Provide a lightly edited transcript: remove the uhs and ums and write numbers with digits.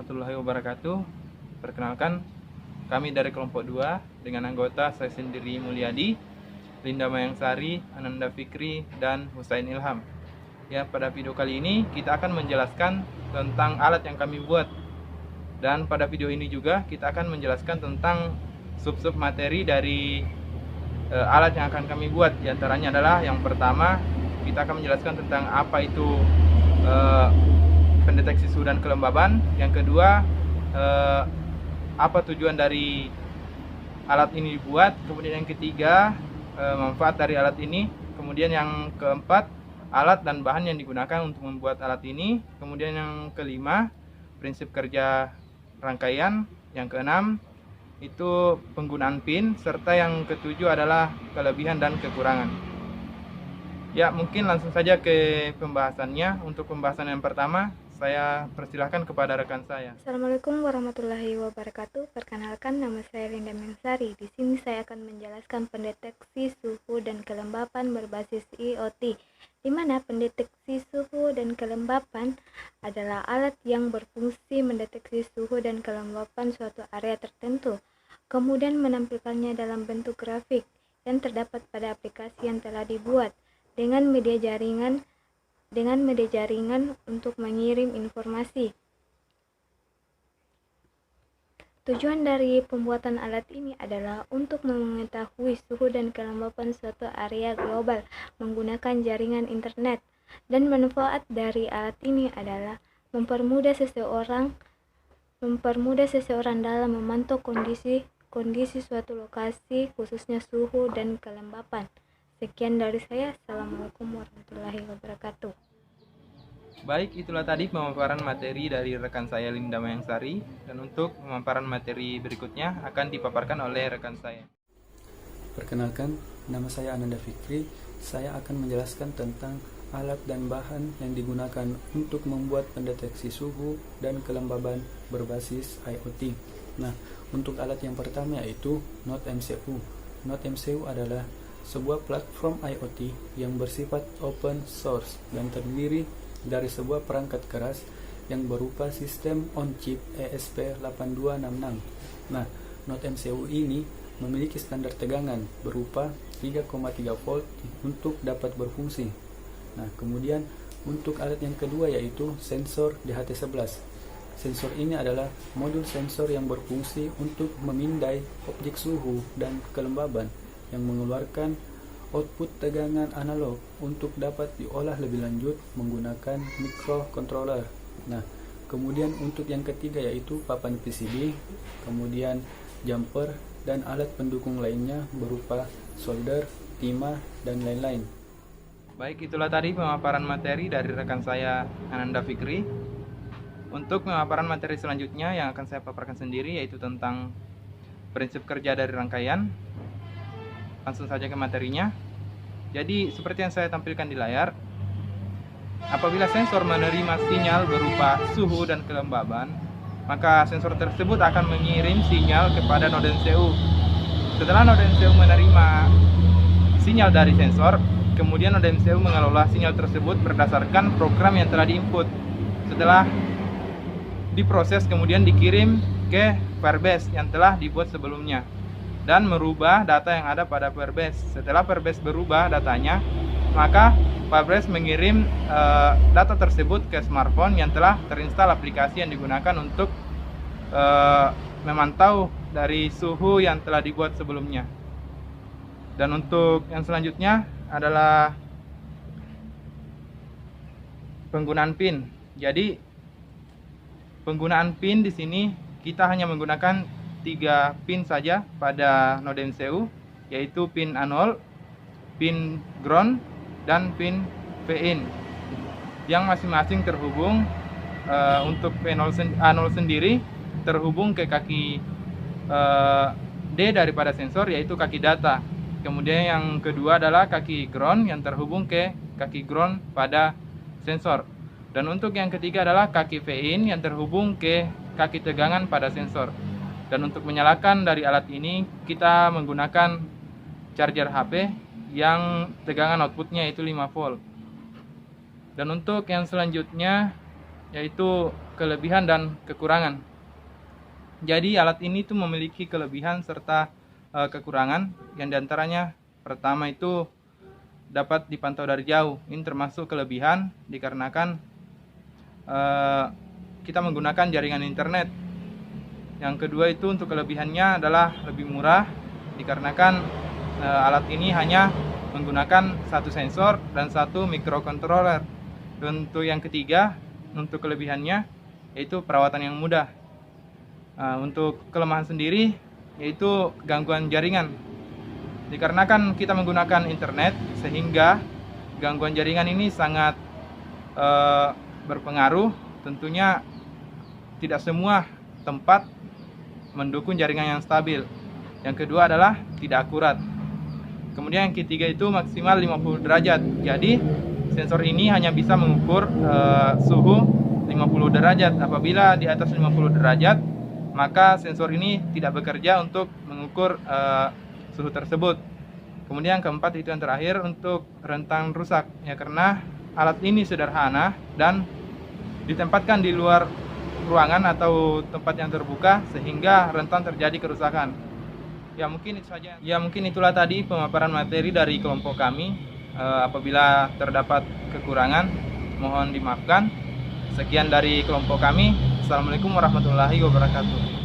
warahmatullahi wabarakatuh. Perkenalkan, kami dari kelompok 2 dengan anggota saya sendiri Mulyadi, Linda Mayangsari, Ananda Fikri, dan Husain Ilham. Ya, pada video kali ini kita akan menjelaskan tentang alat yang kami buat. Dan pada video ini juga kita akan menjelaskan tentang sub-sub materi dari alat yang akan kami buat. Di antaranya adalah yang pertama, kita akan menjelaskan tentang apa itu pendeteksi suhu dan kelembaban. Yang kedua, apa tujuan dari alat ini dibuat. Kemudian yang ketiga, manfaat dari alat ini. Kemudian yang keempat, alat dan bahan yang digunakan untuk membuat alat ini. Kemudian yang kelima, prinsip kerja rangkaian. Yang keenam, itu penggunaan pin. Serta yang ketujuh adalah kelebihan dan kekurangan. Ya, mungkin langsung saja ke pembahasannya. Untuk pembahasan yang pertama, saya persilahkan kepada rekan saya. Assalamualaikum warahmatullahi wabarakatuh. Perkenalkan, nama saya Linda Mayangsari. Di sini saya akan menjelaskan pendeteksi suhu dan kelembapan berbasis IoT, di mana pendeteksi suhu dan kelembapan adalah alat yang berfungsi mendeteksi suhu dan kelembapan suatu area tertentu, kemudian menampilkannya dalam bentuk grafik yang terdapat pada aplikasi yang telah dibuat dengan media jaringan untuk mengirim informasi. Tujuan dari pembuatan alat ini adalah untuk mengetahui suhu dan kelembapan suatu area global menggunakan jaringan internet, dan manfaat dari alat ini adalah mempermudah seseorang dalam memantau kondisi suatu lokasi, khususnya suhu dan kelembapan. Sekian dari saya. Assalamualaikum warahmatullahi wabarakatuh. Baik, itulah tadi pemaparan materi dari rekan saya Linda Mayangsari. Dan untuk pemaparan materi berikutnya akan dipaparkan oleh rekan saya. Perkenalkan, nama saya Ananda Fikri. Saya akan menjelaskan tentang alat dan bahan yang digunakan untuk membuat pendeteksi suhu dan kelembaban berbasis IoT. Nah, untuk alat yang pertama yaitu NodeMCU. NodeMCU adalah sebuah platform IoT yang bersifat open source dan terdiri dari sebuah perangkat keras yang berupa sistem on-chip ESP8266. Nah, NodeMCU ini memiliki standar tegangan berupa 3,3 volt untuk dapat berfungsi. Nah, kemudian untuk alat yang kedua yaitu sensor DHT11. Sensor ini adalah modul sensor yang berfungsi untuk memindai objek suhu dan kelembaban yang mengeluarkan output tegangan analog untuk dapat diolah lebih lanjut menggunakan microcontroller. Nah, kemudian untuk yang ketiga yaitu papan PCB, kemudian jumper dan alat pendukung lainnya berupa solder, timah, dan lain-lain. Baik, itulah tadi pemaparan materi dari rekan saya Ananda Fikri. Untuk pemaparan materi selanjutnya yang akan saya paparkan sendiri yaitu tentang prinsip kerja dari rangkaian. Langsung saja ke materinya. Jadi seperti yang saya tampilkan di layar, apabila sensor menerima sinyal berupa suhu dan kelembaban, maka sensor tersebut akan mengirim sinyal kepada NodeMCU. Setelah NodeMCU menerima sinyal dari sensor, kemudian NodeMCU mengelola sinyal tersebut berdasarkan program yang telah diinput. Setelah diproses, kemudian dikirim ke Firebase yang telah dibuat sebelumnya dan merubah data yang ada pada Firebase. Setelah Firebase berubah datanya, maka Firebase mengirim data tersebut ke smartphone yang telah terinstall aplikasi yang digunakan untuk memantau dari suhu yang telah dibuat sebelumnya. Dan untuk yang selanjutnya adalah penggunaan pin. Jadi penggunaan pin di sini kita hanya menggunakan 3 pin saja pada NodeMCU, yaitu pin A0, pin ground, dan pin Vin, yang masing-masing terhubung. Untuk A0 sendiri terhubung ke kaki D daripada sensor, yaitu kaki data. Kemudian yang kedua adalah kaki ground yang terhubung ke kaki ground pada sensor. Dan untuk yang ketiga adalah kaki Vin yang terhubung ke kaki tegangan pada sensor. Dan untuk menyalakan dari alat ini kita menggunakan charger HP yang tegangan outputnya itu 5 volt. Dan untuk yang selanjutnya yaitu kelebihan dan kekurangan. Jadi alat ini tuh memiliki kelebihan serta kekurangan, yang diantaranya pertama itu dapat dipantau dari jauh. Ini termasuk kelebihan dikarenakan kita menggunakan jaringan internet. Yang kedua itu untuk kelebihannya adalah lebih murah dikarenakan alat ini hanya menggunakan satu sensor dan satu microcontroller. Dan untuk yang ketiga, untuk kelebihannya yaitu perawatan yang mudah. Untuk kelemahan sendiri yaitu gangguan jaringan. Dikarenakan kita menggunakan internet sehingga gangguan jaringan ini sangat berpengaruh. Tentunya tidak semua tempat mendukung jaringan yang stabil. Yang kedua adalah tidak akurat. Kemudian yang ketiga itu maksimal 50 derajat. Jadi sensor ini hanya bisa mengukur suhu 50 derajat. Apabila di atas 50 derajat, maka sensor ini tidak bekerja untuk mengukur suhu tersebut. Kemudian keempat itu yang terakhir untuk rentan rusak, ya karena alat ini sederhana dan ditempatkan di luar ruangan atau tempat yang terbuka sehingga rentan terjadi kerusakan. Ya mungkin itu saja. Ya mungkin itulah tadi pemaparan materi dari kelompok kami. Apabila terdapat kekurangan, mohon dimaafkan. Sekian dari kelompok kami. Assalamualaikum warahmatullahi wabarakatuh.